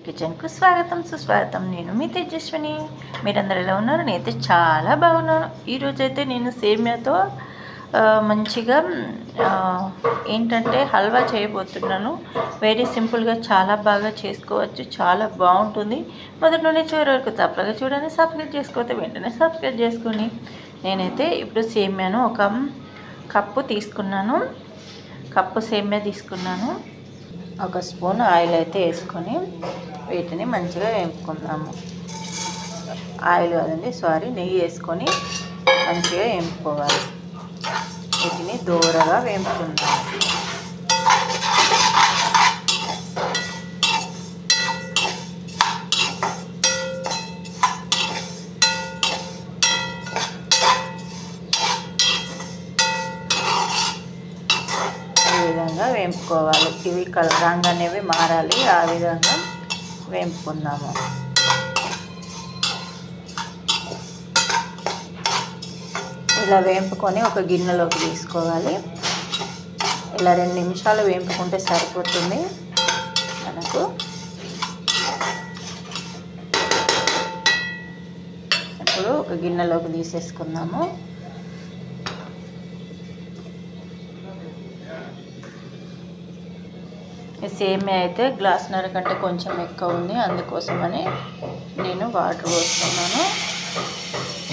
కిచెన్కు స్వాగతం సుస్వాగతం. నేను మీ తేజస్విని. మీరందరూ ఎలా ఉన్నారు? నేనైతే చాలా బాగున్నాను. ఈరోజైతే నేను సేమియాతో మంచిగా ఏంటంటే హల్వా చేయబోతున్నాను. వెరీ సింపుల్గా చాలా బాగా చేసుకోవచ్చు, చాలా బాగుంటుంది. మొదటి నుండి చివరి వరకు తప్పగా చూడండి. సబ్స్క్రైబ్ చేసుకోతే వెంటనే సబ్స్క్రైబ్ చేసుకుని. నేనైతే ఇప్పుడు సేమియాను ఒక కప్పు తీసుకున్నాను. కప్పు సేమియా తీసుకున్నాను. ఒక స్పూన్ ఆయిల్ అయితే వేసుకొని వీటిని మంచిగా వేపుకుందాము. ఆయిల్ కాదండి, నెయ్యి వేసుకొని మంచిగా వేపుకోవాలి. వీటిని దూరగా వేపుకుందాము. ఈ విధంగా వేపుకోవాలి. ఇవి రంగు అనేవి మారాలి, ఆ విధంగా వేపుకుందాము. ఇలా వేపుకొని ఒక గిన్నెలోకి తీసుకోవాలి. ఇలా 2 నిమిషాలు వేపుకుంటే సరిపోతుంది మనకు. ఇప్పుడు ఒక గిన్నెలోకి తీసేసుకుందాము. సేమియా అయితే గ్లాసున్నర కంటే కొంచెం ఎక్కువ ఉంది, అందుకోసమని నేను వాటర్ పోస్తున్నాను.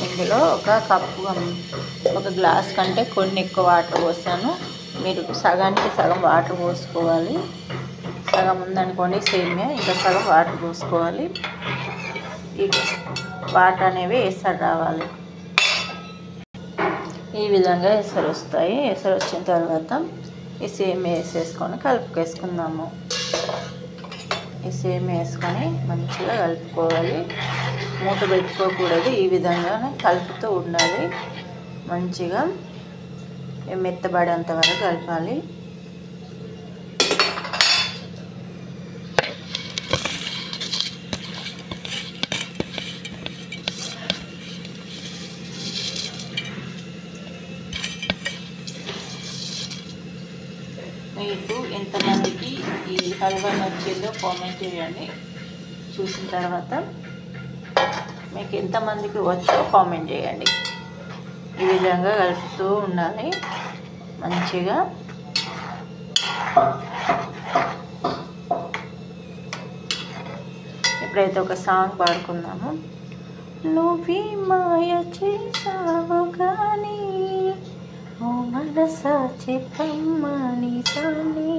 ఇందులో ఒక గ్లాస్ కంటే కొన్ని ఎక్కువ వాటర్ పోసాను. మీరు సగానికి సగం వాటర్ పోసుకోవాలి. సగం ఉందనుకోండి సేమియా, ఇంకా సగం వాటర్ పోసుకోవాలి. ఈ వాటర్ అనేవి ఎసరు రావాలి. ఈ విధంగా ఎసరు వస్తాయి. ఎసరు వచ్చిన తర్వాత ఈ సేమియా వేసేసుకొని కలుపుకేసుకుందాము. ఈ సేమియా వేసుకొని మంచిగా కలుపుకోవాలి. మూత పెట్టుకోకూడదు, ఈ విధంగానే కలుపుతూ ఉండాలి. మంచిగా మెత్తబడేంత వరకు కలపాలి. మీకు ఎంతమందికి ఈ హల్వా నచ్చిందో కామెంట్ చేయండి. చూసిన తర్వాత మీకు ఎంతమందికి వచ్చో కామెంట్ చేయండి. ఈ విధంగా కలుపుతూ ఉండాలి మంచిగా. ఇప్పుడైతే ఒక సాంగ్ పాడుకుందాము. నువ్వే మాయ చేసావు కానీ ఓ మనసా చెప్పమ్మని సాని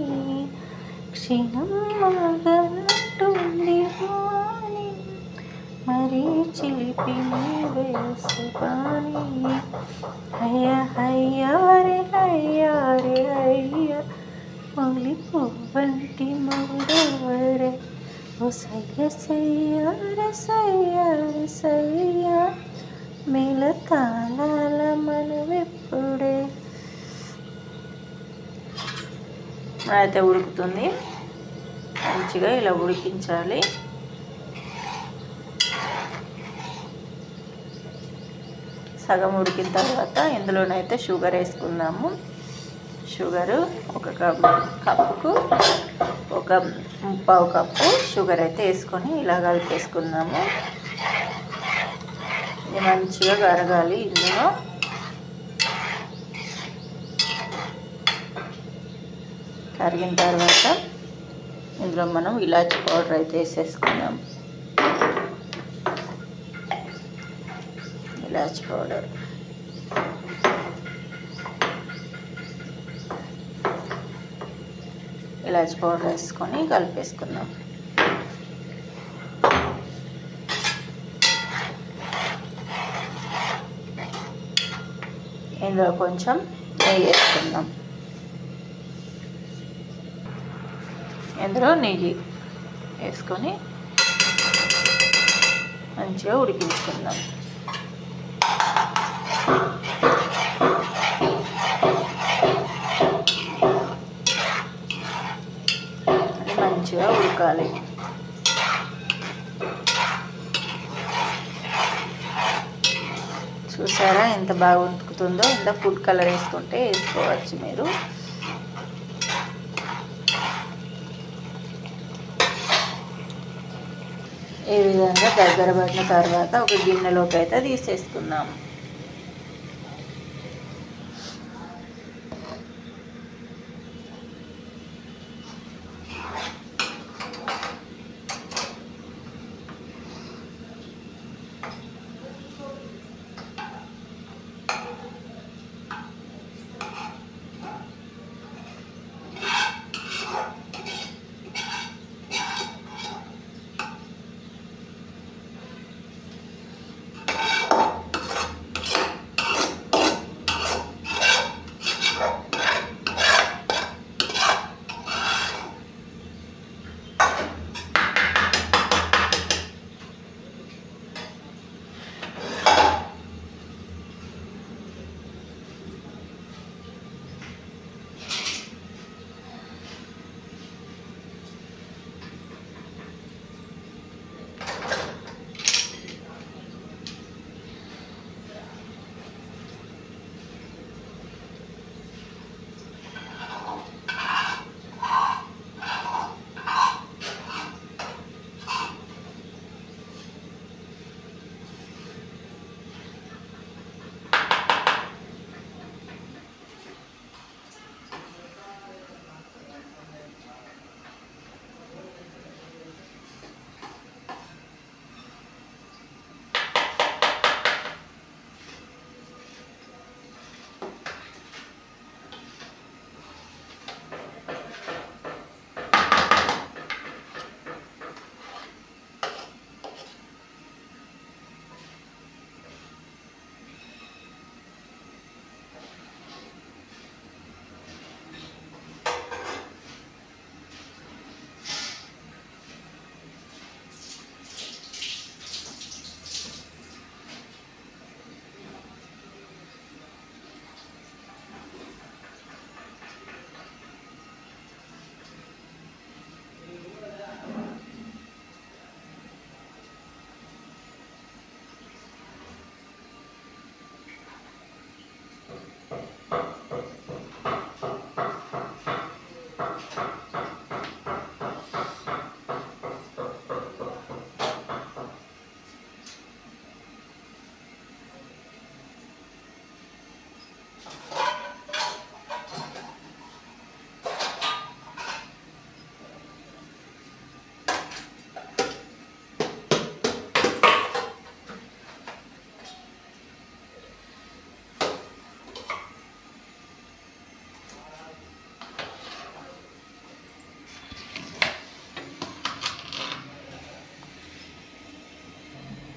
క్షణం మగనట్టుంది వాణి మరీ చిలిపి వేసు పాని అయ్యా అయ్యారే అయ్యారే అయ్యా మౌలి పువ్వంటి మౌడవరే ఓ సయ్య సయ్యారే సయ్యారే సయ్యా మేల తాళాల మనవెప్పుడే. అయితే ఉడుకుతుంది. మంచిగా ఇలా ఉడికించాలి. సగం ఉడికిన తర్వాత ఇందులోనైతే షుగర్ వేసుకుందాము. షుగరు ఒక కప్పుకు ఒక 1/4 కప్పు షుగర్ అయితే వేసుకొని ఇలా కలిపేసుకుందాము. ఇది మంచిగా కరగాలి. ఇందులో కరిగిన తర్వాత ఇందులో మనం ఇలాచీ పౌడర్ అయితే వేసేసుకుందాం. ఇలాచీ పౌడర్ వేసుకొని కలిపేసుకుందాం. ఇందులో కొంచెం నెయ్యి వేసుకుందాం. ఇందులో నెయ్యి వేసుకొని మంచిగా ఉడికించుకుందాం. అది మంచిగా ఉడకాలి. చూసారా ఎంత బాగా ఉడుకుతుందో. ఇంత ఫుడ్ కలర్ వేసుకుంటే వేసుకోవచ్చు మీరు. ఈ విధంగా దగ్గర పడిన తర్వాత ఒక గిన్నెలోకి అయితే తీసేసుకుందాం.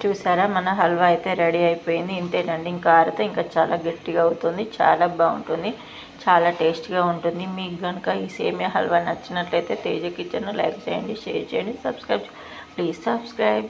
చూసారా, మన హల్వా అయితే రెడీ అయిపోయింది. ఇంతేనండి, ఇంకా ఆరితే ఇంకా చాలా గట్టిగా అవుతుంది, చాలా బాగుంటుంది, చాలా టేస్ట్గా ఉంటుంది. మీకు కనుక ఈ సేమియా హల్వా నచ్చినట్లయితే తేజ కిచెన్ను లైక్ చేయండి, షేర్ చేయండి, సబ్స్క్రైబ్. Please subscribe.